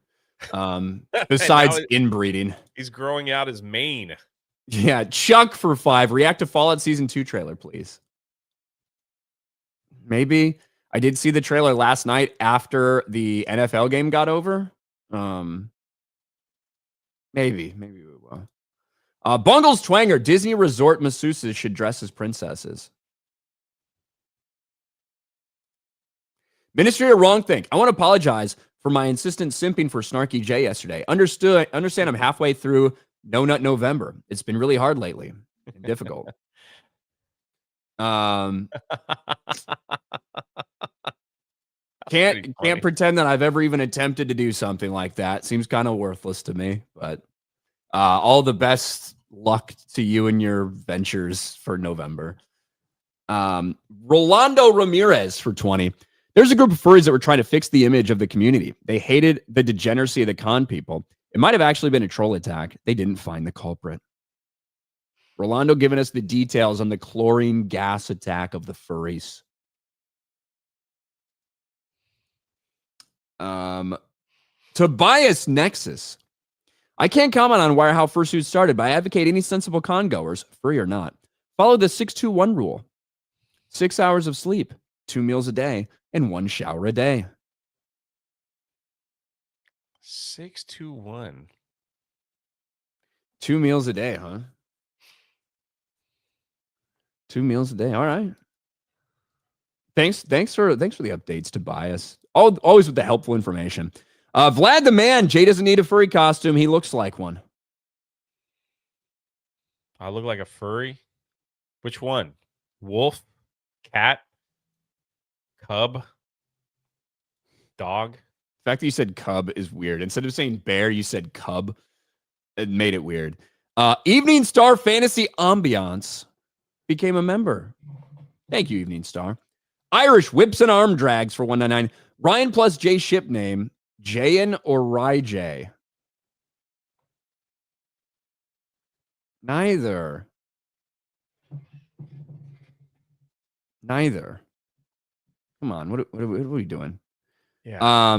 Besides inbreeding, he's growing out his mane. Yeah, Chuck for 5. React to Fallout Season 2 trailer, please. Maybe. I did see the trailer last night after the NFL game got over. Maybe we will. Bungles Twanger, Disney resort masseuses should dress as princesses. Ministry of Wrong Think. I want to apologize for my insistent simping for Snarky J yesterday. Understand I'm halfway through No Nut November. It's been really hard lately and difficult. Can't pretend that I've ever even attempted to do something like that. Seems kind of worthless to me, but all the best luck to you and your ventures for November. Rolando Ramirez for 20. There's a group of furries that were trying to fix the image of the community. They hated the degeneracy of the con people. It might have actually been a troll attack. They didn't find the culprit. Rolando giving us the details on the chlorine gas attack of the furries. Tobias Nexus. I can't comment on why or how fursuits started, but I advocate any sensible con goers, furry or not, follow the 6-2-1 rule. 6 hours of sleep, 2 meals a day, and 1 shower a day. 6-2-1. 2 meals a day, huh? 2 meals a day. All right. Thanks for the updates, Tobias. Always with the helpful information. Vlad the man. Jay doesn't need a furry costume. He looks like one. I look like a furry? Which one? Wolf? Cat? Cub? Dog? The fact that you said cub is weird. Instead of saying bear, you said cub. It made it weird. Evening Star Fantasy Ambiance became a member. Thank you, Evening Star. Irish Whips and Arm Drags for 199. Ryan plus J ship name, Jayan or Ryjay? Neither. Come on, what are we doing? Yeah.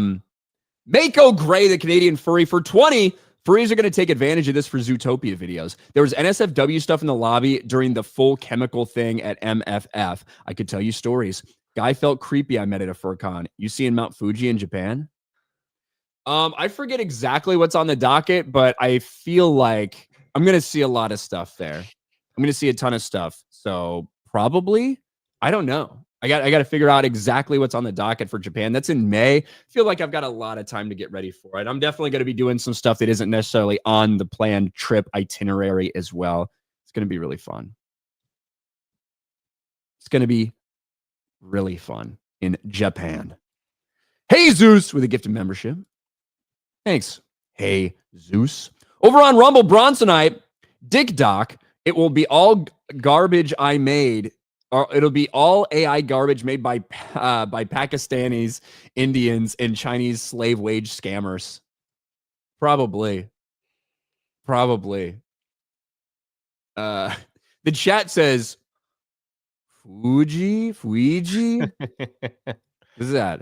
Mako Gray, the Canadian furry, for 20. Furries are going to take advantage of this for Zootopia videos. There was NSFW stuff in the lobby during the full chemical thing at MFF. I could tell you stories. Guy felt creepy I met at a FurCon. You see in Mount Fuji in Japan? I forget exactly what's on the docket, but I feel like I'm going to see a lot of stuff there. I'm going to see a ton of stuff. So probably, I don't know. I got to figure out exactly what's on the docket for Japan. That's in May. I feel like I've got a lot of time to get ready for it. I'm definitely going to be doing some stuff that isn't necessarily on the planned trip itinerary as well. It's going to be really fun. It's going to be really fun in Japan. Jesus with a gift of membership. Thanks. Hey, Zeus. Over on Rumble, Bronsonite, Dick Doc, it will be all garbage I made, or it'll be all AI garbage made by Pakistanis, Indians, and Chinese slave wage scammers. Probably. The chat says, Fuji? What is that?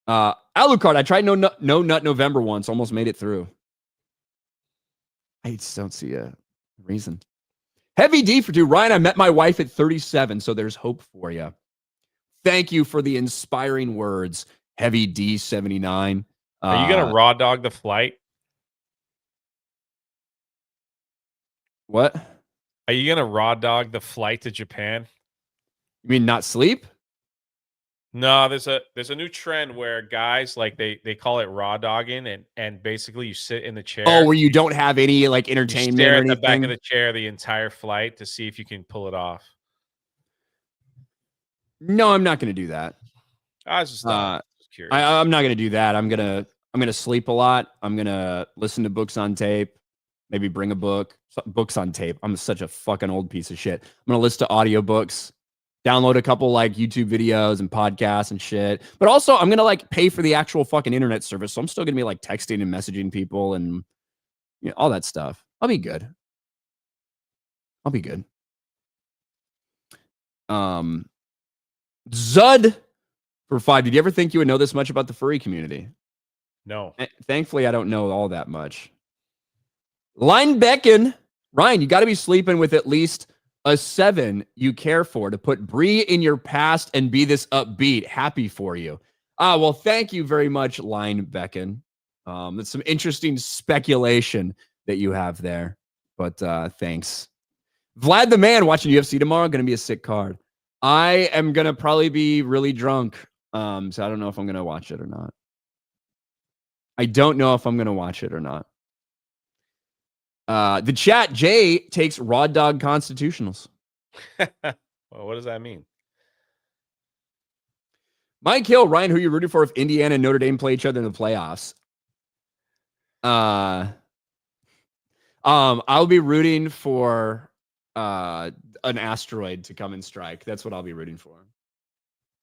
Alucard, I tried no nut November once, almost made it through. I just don't see a reason. Heavy D for 2. Ryan, I met my wife at 37, so there's hope for you. Thank you for the inspiring words, Heavy D 79. Are you gonna raw dog the flight? What? Are you gonna raw dog the flight to Japan? You mean not sleep? No, there's a new trend where guys like they call it raw dogging, and basically you sit in the chair. Oh, where you don't have any like entertainment stare or at anything? the back of the chair the entire flight to see if you can pull it off. No, I'm not going to do that. I was just curious. I'm not going to do that. I'm gonna sleep a lot. I'm gonna listen to books on tape. Maybe bring a book. Books on tape. I'm such a fucking old piece of shit. I'm gonna listen to audiobooks. Download a couple like YouTube videos and podcasts and shit. But also, I'm gonna like pay for the actual fucking internet service. So I'm still gonna be like texting and messaging people and all that stuff. I'll be good. Zud for 5. Did you ever think you would know this much about the furry community? No. Thankfully, I don't know all that much. Linebecken, Ryan, you got to be sleeping with at least a 7 you care for to put Bree in your past and be this upbeat. Happy for you. Well, thank you very much, Linebecken. That's some interesting speculation that you have there, but thanks. Vlad the Man watching UFC tomorrow. Going to be a sick card. I am going to probably be really drunk, so I don't know if I'm going to watch it or not. The chat, Jay takes raw dog constitutionals. Well, what does that mean? Mike Hill, Ryan, who you rooted for if Indiana and Notre Dame play each other in the playoffs? I'll be rooting for an asteroid to come and strike. That's what I'll be rooting for.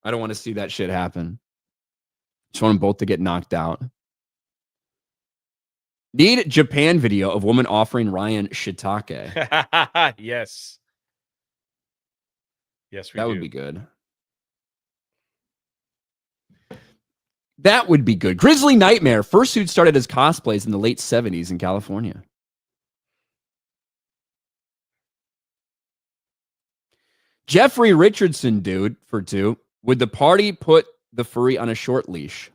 I don't want to see that shit happen. Just want them both to get knocked out. Need Japan video of woman offering Ryan shiitake. Yes. Yes, that would be good. That would be good. Grizzly Nightmare. Fursuit started as cosplays in the late 70s in California. Jeffrey Richardson, dude, for 2. Would the party put the furry on a short leash?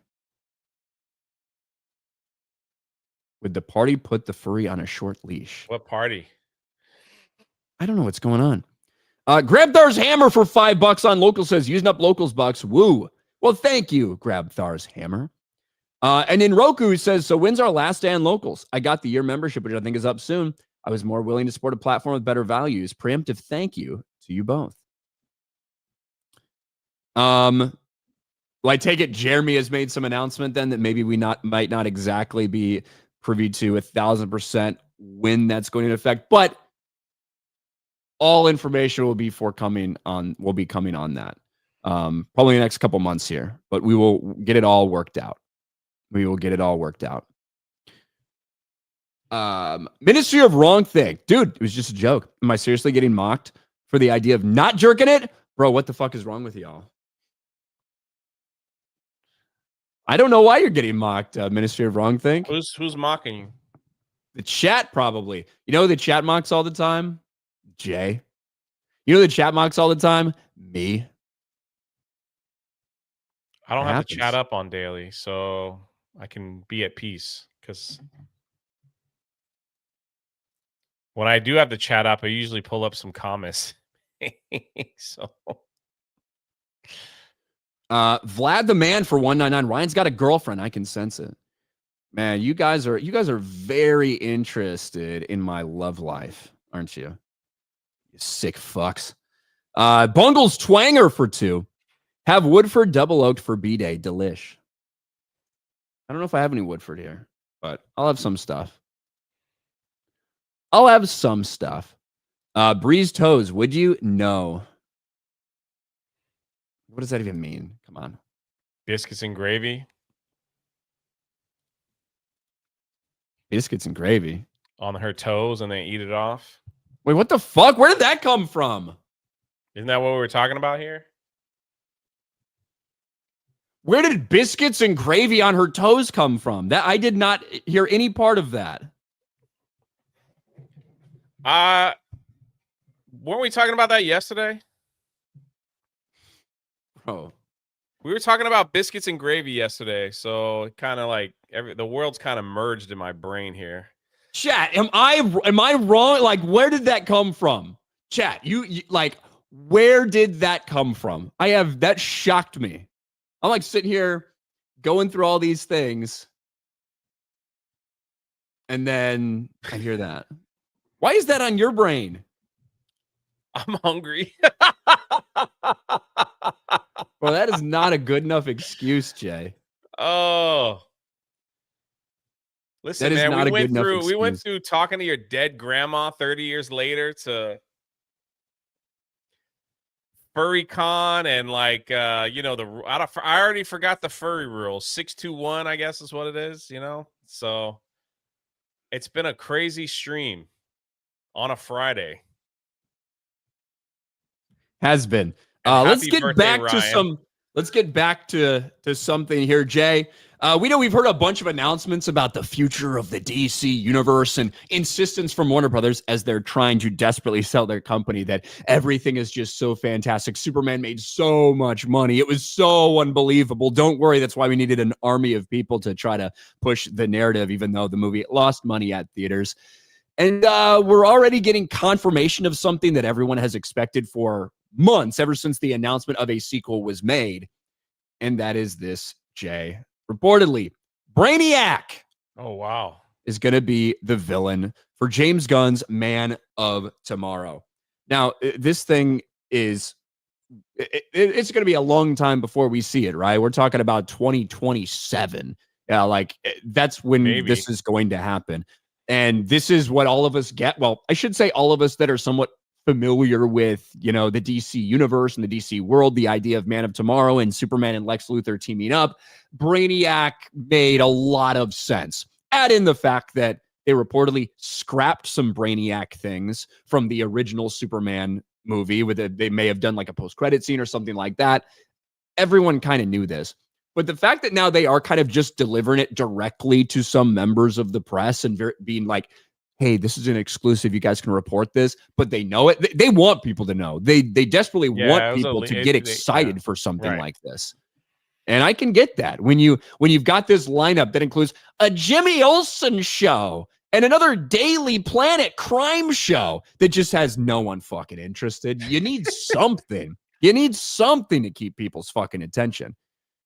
Would the party put the furry on a short leash? What party? I don't know what's going on. Grabthar's Hammer for $5 on local says, using up locals bucks. Woo. Well, thank you, Grabthar's Hammer. And then Roku says, so when's our last day on locals? I got the year membership, which I think is up soon. I was more willing to support a platform with better values. Preemptive thank you to you both. Well, I take it Jeremy has made some announcement then that maybe we might not exactly be privy to 1,000% when that's going to affect, but all information will be coming on that. Probably the next couple months here, but we will get it all worked out. Ministry of Wrong Thing. Dude, it was just a joke. Am I seriously getting mocked for the idea of not jerking it? Bro, what the fuck is wrong with y'all? I don't know why you're getting mocked, Ministry of Wrong Thing. Who's mocking you? The chat, probably. You know who the chat mocks all the time? Jay. You know who the chat mocks all the time? Me. I don't have to chat up on daily, so I can be at peace. Because when I do have to chat up, I usually pull up some comments. So... Vlad the Man for 199. Ryan's got a girlfriend. I can sense it. Man, you guys are very interested in my love life, aren't you? You sick fucks. Bungles Twanger for 2. Have Woodford double oaked for B-Day. Delish. I don't know if I have any Woodford here, but I'll have some stuff. I'll have some stuff. Breeze toes, would you? No. What does that even mean? Come on. Biscuits and gravy. Biscuits and gravy. On her toes and they eat it off. Wait, what the fuck? Where did that come from? Isn't that what we were talking about here? Where did biscuits and gravy on her toes come from? That I did not hear any part of that. Weren't we talking about that yesterday? Oh. We were talking about biscuits and gravy yesterday, so kind of like the world's kind of merged in my brain here. Chat, am I wrong? Like, where did that come from? Chat, you like, where did that come from? That shocked me. I'm like sitting here going through all these things, and then I hear that. Why is that on your brain? I'm hungry. Well, that is not a good enough excuse, Jay. Oh. Listen, man, we went through talking to your dead grandma 30 years later to Furry Con and like I already forgot the furry rule. 621, I guess is what it is, So it's been a crazy stream on a Friday. Has been. Let's get back to something here, Jay. We know we've heard a bunch of announcements about the future of the DC universe and insistence from Warner Brothers as they're trying to desperately sell their company that everything is just so fantastic. Superman made so much money. It was so unbelievable. Don't worry. That's why we needed an army of people to try to push the narrative, even though the movie lost money at theaters. And we're already getting confirmation of something that everyone has expected for months, ever since the announcement of a sequel was made. And that is this, Jay. Reportedly, Brainiac. Oh, wow. Is going to be the villain for James Gunn's Man of Tomorrow. Now, this thing is, it's going to be a long time before we see it, right? We're talking about 2027. Yeah, like that's when this is going to happen. And this is what all of us get. Well, I should say all of us that are somewhat familiar with, the DC universe and the DC world, the idea of Man of Tomorrow and Superman and Lex Luthor teaming up. Brainiac made a lot of sense. Add in the fact that they reportedly scrapped some Brainiac things from the original Superman movie. They may have done like a post-credit scene or something like that. Everyone kind of knew this. But the fact that now they are kind of just delivering it directly to some members of the press and being like, hey, this is an exclusive. You guys can report this. But they know it. They want people to know. They desperately want people to get excited for something like this. And I can get that. When you've got this lineup that includes a Jimmy Olsen show and another Daily Planet crime show that just has no one fucking interested. You need something. You need something to keep people's fucking attention.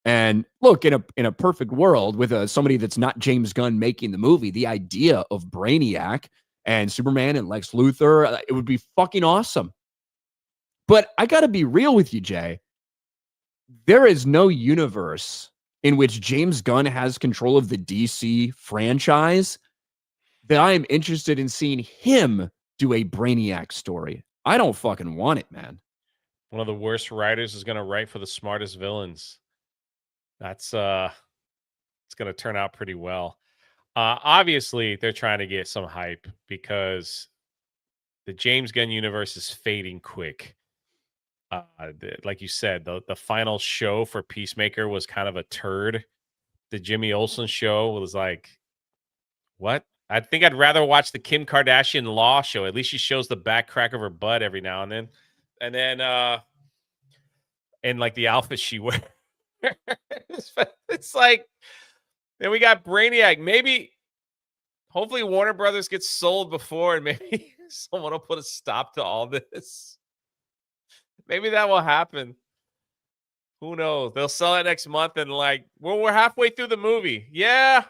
And look, in a perfect world with somebody that's not James Gunn making the movie, the idea of Brainiac and Superman and Lex Luthor, it would be fucking awesome. But I got to be real with you, Jay. There is no universe in which James Gunn has control of the DC franchise that I am interested in seeing him do a Brainiac story. I don't fucking want it, man. One of the worst writers is going to write for the smartest villains. That's it's going to turn out pretty well. Obviously, they're trying to get some hype because the James Gunn universe is fading quick. Like you said, the final show for Peacemaker was kind of a turd. The Jimmy Olsen show was like, what? I think I'd rather watch the Kim Kardashian Law show. At least she shows the back crack of her butt every now and then. And then, and like the outfit she wears. It's like, then we got Brainiac. Maybe, hopefully Warner Brothers gets sold before and maybe someone will put a stop to all this. Maybe that will happen. Who knows? They'll sell it next month and like, well, we're halfway through the movie. Yeah.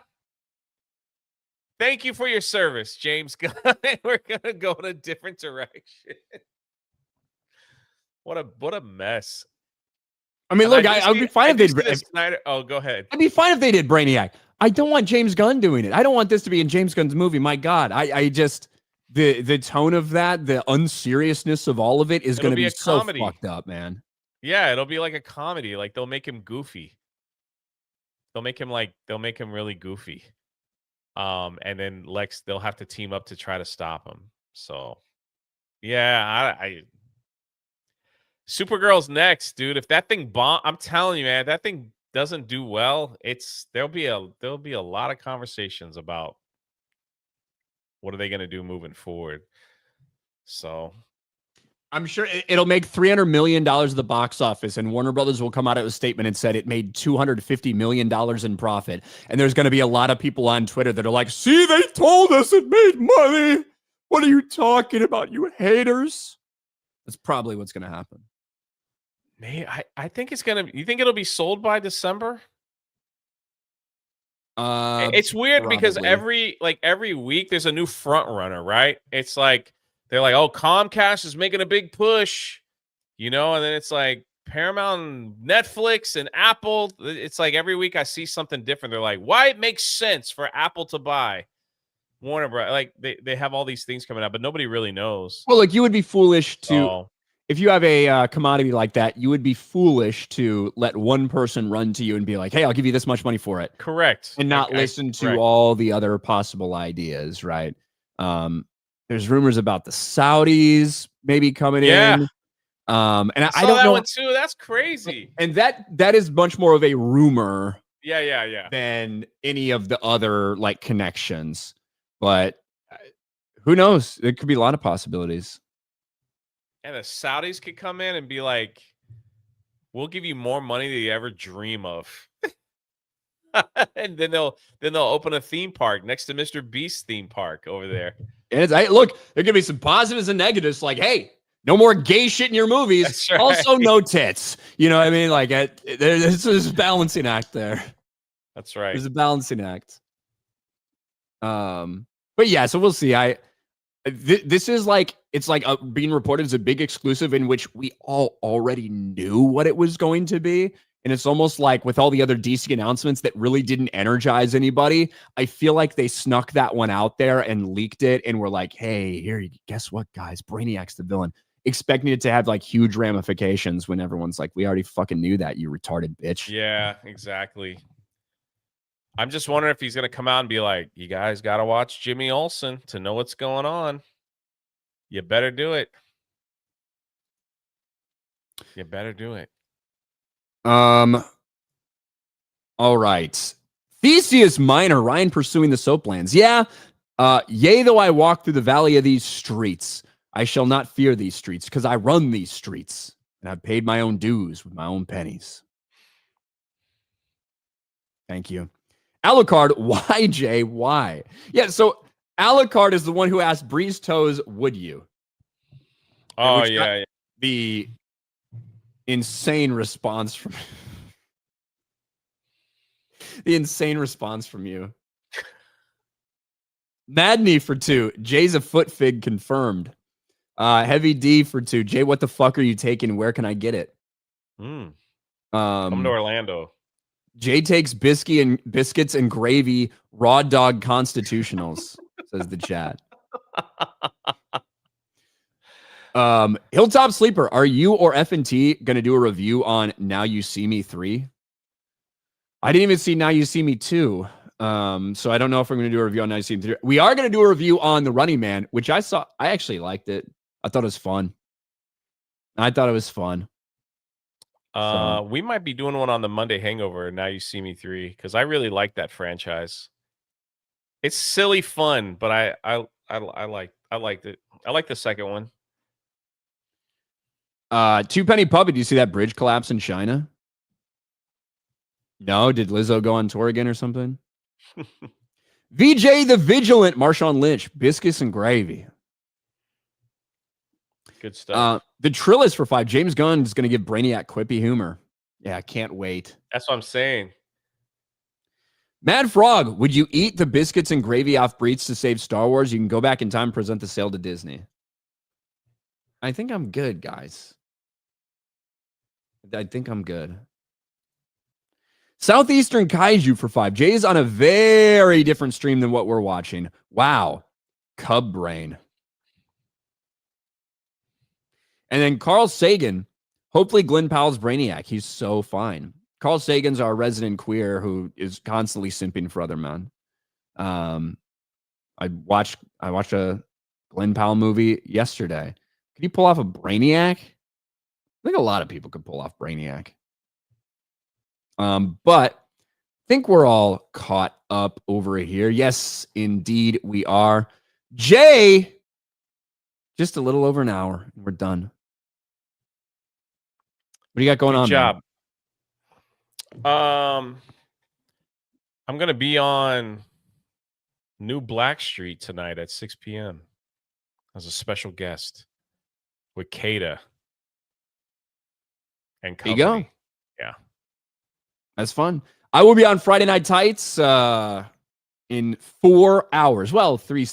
Thank you for your service, James Gunn. We're going to go in a different direction. What a mess. I mean, look, I would be fine if they did. Snyder. Oh, go ahead. I'd be fine if they did Brainiac. I don't want James Gunn doing it. I don't want this to be in James Gunn's movie. My God, I just the tone of that, the unseriousness of all of it is going to be so fucked up, man. Yeah, it'll be like a comedy. Like they'll make him goofy. They'll make him really goofy. And then they'll have to team up to try to stop him. So, yeah, I Supergirl's next, dude. If that thing I'm telling you, man, if that thing doesn't do well, there'll be a lot of conversations about what are they going to do moving forward. So, I'm sure it'll make $300 million at the box office, and Warner Brothers will come out with a statement and said it made $250 million in profit. And there's going to be a lot of people on Twitter that are like, see, they told us it made money. What are you talking about, you haters? That's probably what's going to happen. Man, I think it's going to, you think it'll be sold by December? It's weird because every week there's a new front runner, right? It's like, they're like, oh, Comcast is making a big push, and then it's like Paramount and Netflix and Apple. It's like every week I see something different. They're like, why it makes sense for Apple to buy Warner Bros. Like they have all these things coming out, but nobody really knows. Well, look, you would be foolish to, if you have a commodity like that, you would be foolish to let one person run to you and be like, hey, I'll give you this much money for it. Correct. And not listen to all the other possible ideas, right? There's rumors about the Saudis maybe coming in. And I don't know one too. That's crazy. And that is much more of a rumor. Yeah. Than any of the other like connections. But who knows? There could be a lot of possibilities. And the Saudis could come in and be like, we'll give you more money than you ever dream of. And then they'll open a theme park next to Mr. Beast's theme park over there. And look, there could be some positives and negatives. Like, hey, no more gay shit in your movies. That's right. Also, no tits. You know what I mean? Like, there's a balancing act there. That's right. There's a balancing act. But yeah, so we'll see. This is like, it's like being reported as a big exclusive in which we all already knew what it was going to be. And it's almost like with all the other DC announcements that really didn't energize anybody, I feel like they snuck that one out there and leaked it. And were like, hey, here, guess what, guys? Brainiac's the villain. Expecting it to have like huge ramifications when everyone's like, we already fucking knew that, you retarded bitch. Yeah, exactly. I'm just wondering if he's going to come out and be like, you guys got to watch Jimmy Olsen to know what's going on. You better do it. You better do it. All right. Theseus Minor, Ryan pursuing the soaplands. Yeah. Yea, though I walk through the valley of these streets, I shall not fear these streets, because I run these streets, and I've paid my own dues with my own pennies. Thank you. Alucard, why, Jay? Why? Yeah, so Alucard is the one who asked Breeze Toes, would you? Oh, yeah. The insane response from you. Madney for 2. Jay's a foot fig confirmed. Heavy D for 2. Jay, what the fuck are you taking? Where can I get it? Come to Orlando. Jay takes biscuits and gravy, raw dog constitutionals, says the chat. Hilltop Sleeper, are you or F&T going to do a review on Now You See Me 3? I didn't even see Now You See Me 2. So I don't know if we're going to do a review on Now You See Me 3. We are going to do a review on The Running Man, which I saw. I actually liked it. I thought it was fun. So. We might be doing one on the Monday Hangover. Now You See Me 3, because I really like that franchise. It's silly fun, but I liked it. I like the second one. Two Penny Puppet, do you see that bridge collapse in China? No, did Lizzo go on tour again or something? VJ the Vigilant, Marshawn Lynch, biscuits and gravy. Good stuff. The Trillis for 5. James Gunn is going to give Brainiac quippy humor. Yeah, I can't wait. That's what I'm saying. Mad Frog, would you eat the biscuits and gravy off Breeds to save Star Wars? You can go back in time and present the sale to Disney. I think I'm good, guys. I think I'm good. Southeastern Kaiju for 5. Jay's on a very different stream than what we're watching. Wow. Cub brain. And then Carl Sagan. Hopefully Glenn Powell's Brainiac. He's so fine. Carl Sagan's our resident queer who is constantly simping for other men. I watched a Glenn Powell movie yesterday. Could you pull off a Brainiac? I think a lot of people could pull off Brainiac. But I think we're all caught up over here. Yes, indeed we are. Jay, just a little over an hour. We're done. What do you got going on? Good job. I'm gonna be on New Black Street tonight at 6 p.m. as a special guest with Kada and company. There you go. Yeah, that's fun. I will be on Friday Night Tights in 4 hours. Well, 3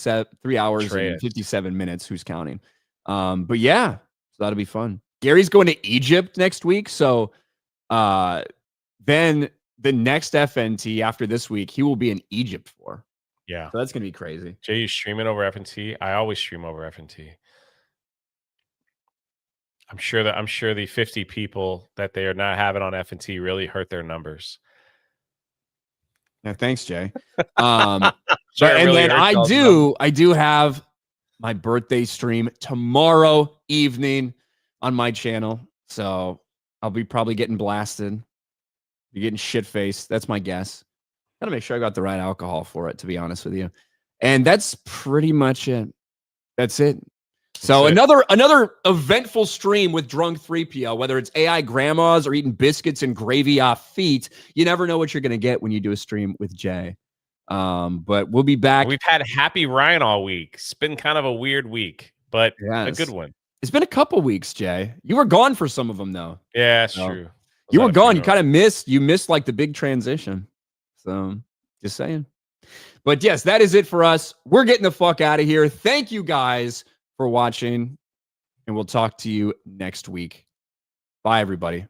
hours and 57 minutes. Who's counting? But yeah, so that'll be fun. Gary's going to Egypt next week, so then the next FNT after this week, he will be in Egypt for. Yeah, so that's gonna be crazy. Jay, you streaming over FNT? I always stream over FNT. I'm sure the 50 people that they are not having on FNT really hurt their numbers. Yeah, thanks, Jay. And then I do have my birthday stream tomorrow evening on my channel. So I'll be probably getting blasted. Be getting shit-faced. That's my guess. Gotta make sure I got the right alcohol for it, to be honest with you. And that's pretty much it. That's it. So another eventful stream with Drunk 3PO, whether it's AI grandmas or eating biscuits and gravy off feet. You never know what you're going to get when you do a stream with Jay. But we'll be back. We've had Happy Ryan all week. It's been kind of a weird week, but a good one. It's been a couple weeks, Jay. You were gone for some of them, though. Yeah, that's true. You were gone. You kind of missed like the big transition. So just saying. But yes, that is it for us. We're getting the fuck out of here. Thank you guys for watching, and we'll talk to you next week. Bye, everybody.